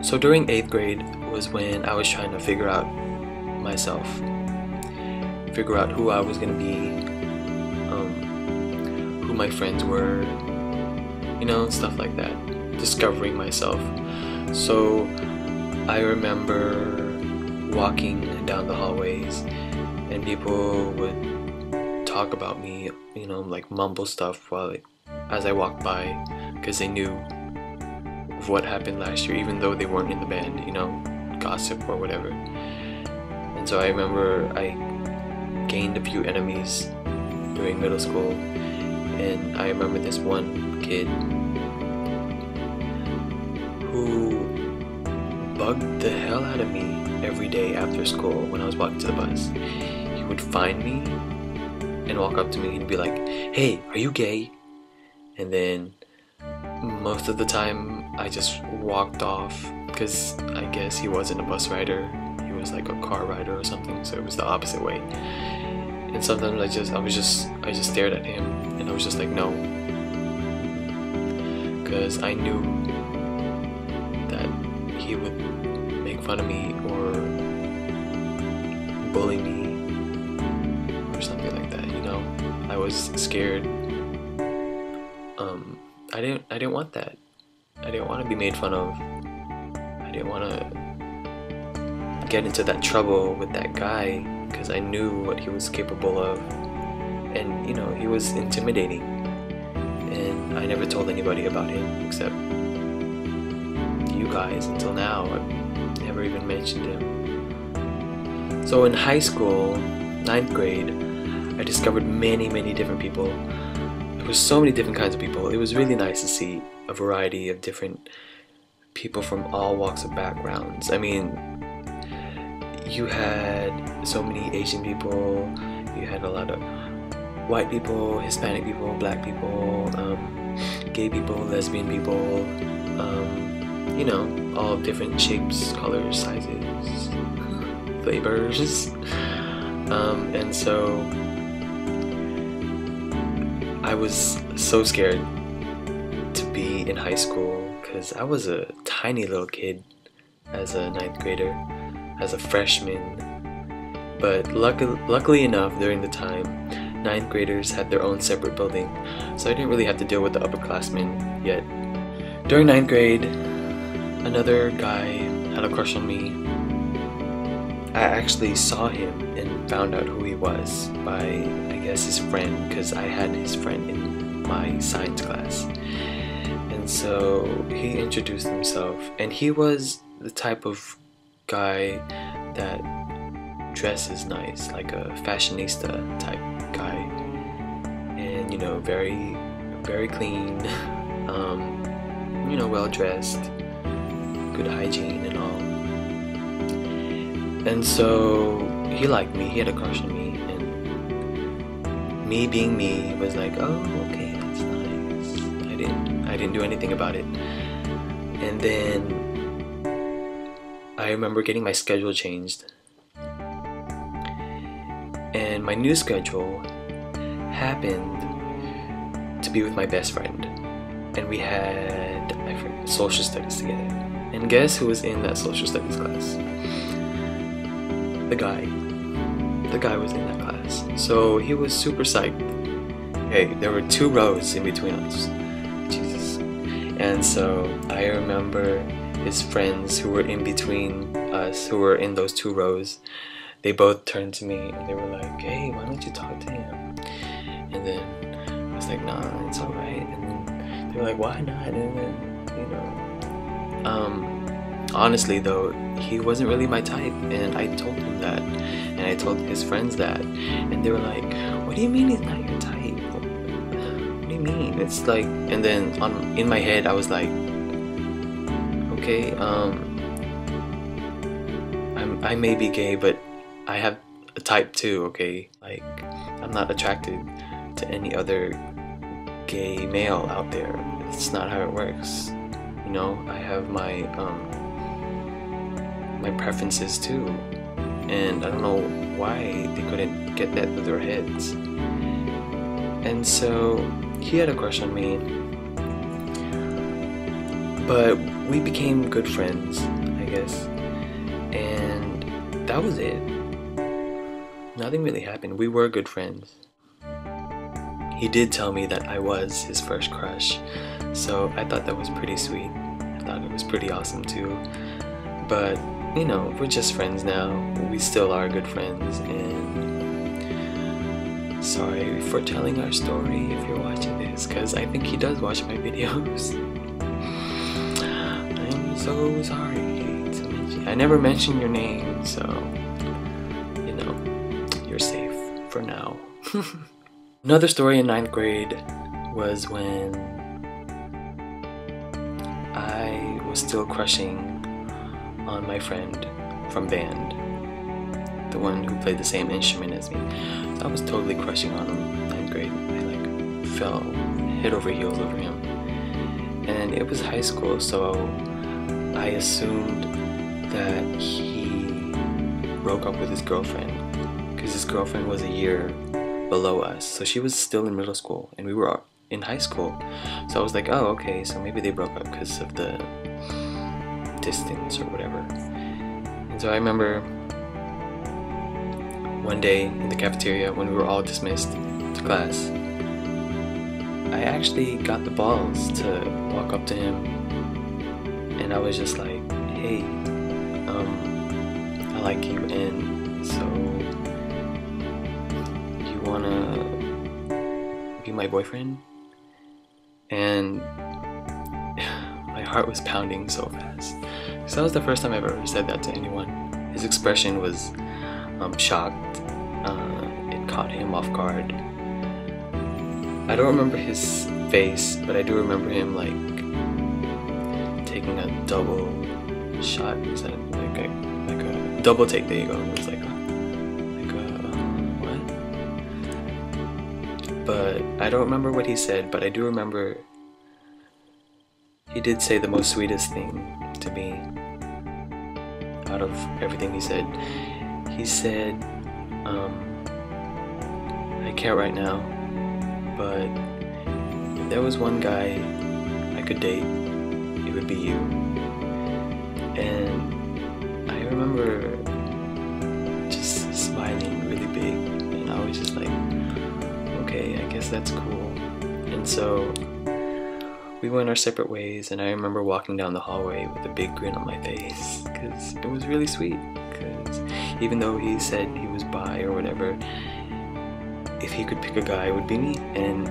So during 8th grade was when I was trying to figure out myself, figure out who I was gonna be, who my friends were, stuff like that, discovering myself. So I remember walking down the hallways and people would talk about me, like mumble stuff as I walked by, because they knew of what happened last year, even though they weren't in the band, gossip or whatever. And so I remember I gained a few enemies during middle school, and I remember this one kid who bugged the hell out of me every day after school when I was walking to the bus. He would find me and walk up to me and be like, "Hey, are you gay?" And then most of the time I just walked off, because I guess he wasn't a bus rider, he was like a car rider or something, so it was the opposite way. And sometimes I just stared at him and I was just like, no, because I knew that he would make fun of me or bully me or something like that, I was scared. I didn't want that. I didn't want to be made fun of. I didn't want to get into that trouble with that guy, because I knew what he was capable of, and he was intimidating, and I never told anybody about him except you guys until now. I've never even mentioned him. So in high school, 9th grade, I discovered many different people. There was so many different kinds of people. It was really nice to see a variety of different people from all walks of backgrounds. I mean, you had so many Asian people, you had a lot of white people, Hispanic people, black people, gay people, lesbian people, all different shapes, colors, sizes, flavors. And so I was so scared to be in high school, because I was a tiny little kid as a 9th grader, as a freshman. But luckily enough, during the time, 9th graders had their own separate building, so I didn't really have to deal with the upperclassmen yet. During 9th grade, another guy had a crush on me. I actually saw him and found out who he was by, I guess, his friend, because I had his friend in my science class. And so he introduced himself, and he was the type of guy that dresses nice, like a fashionista type guy, and very clean, well dressed, good hygiene and all. And so he liked me, he had a crush on me, and me being me was like, oh, okay, that's nice. I didn't do anything about it. And then I remember getting my schedule changed, and my new schedule happened to be with my best friend, and we had, I forget, social studies together. And guess who was in that social studies class? The guy was in that class. So he was super psyched. Hey, there were 2 rows in between us. Jesus. And so I remember his friends who were in between us, who were in those 2 rows, they both turned to me and they were like, hey, why don't you talk to him? And then I was like, nah, it's alright. And then they were like, why not? And then, honestly though, he wasn't really my type, and I told him that, and I told his friends that, and they were like, what do you mean he's not your type? What do you mean? It's like, and then in my head I was like, okay, I may be gay, but I have a type too, okay? Like, I'm not attracted to any other gay male out there. It's not how it works. I have my preferences too, and I don't know why they couldn't get that through their heads. And so he had a crush on me, But we became good friends, I guess, and that was it. Nothing really happened. We were good friends. He did tell me that I was his first crush, so I thought that was pretty sweet. I thought it was pretty awesome too. But, you know, we're just friends now. We still are good friends, and sorry for telling our story if you're watching this, because I think he does watch my videos. I'm so sorry to mention. I never mentioned your name, so, you know, you're safe for now. Another story in 9th grade was when I was still crushing on my friend from band, the one who played the same instrument as me. So I was totally crushing on him in 9th grade. I like fell head over heels over him. And it was high school, so I assumed that he broke up with his girlfriend, because his girlfriend was a year below us, so she was still in middle school and we were in high school. So I was like, oh, okay, so maybe they broke up because of the distance or whatever. And so I remember one day in the cafeteria when we were all dismissed to class, I actually got the balls to walk up to him, and I was just like, hey, I like you, and so wanna be my boyfriend? And my heart was pounding so fast, because that was the first time I've ever said that to anyone. His expression was shocked. It caught him off guard. I don't remember his face, but I do remember him like taking a double shot. Is that like a double take? There you go. It was like but I don't remember what he said, but I do remember he did say the most sweetest thing to me out of everything he said. He said, I can't right now, but if there was one guy I could date, it would be you. And I remember just smiling really big, and I was just like, okay, I guess that's cool. And so we went our separate ways, and I remember walking down the hallway with a big grin on my face, because it was really sweet. Because even though he said he was bi or whatever, if he could pick a guy, it would be me. And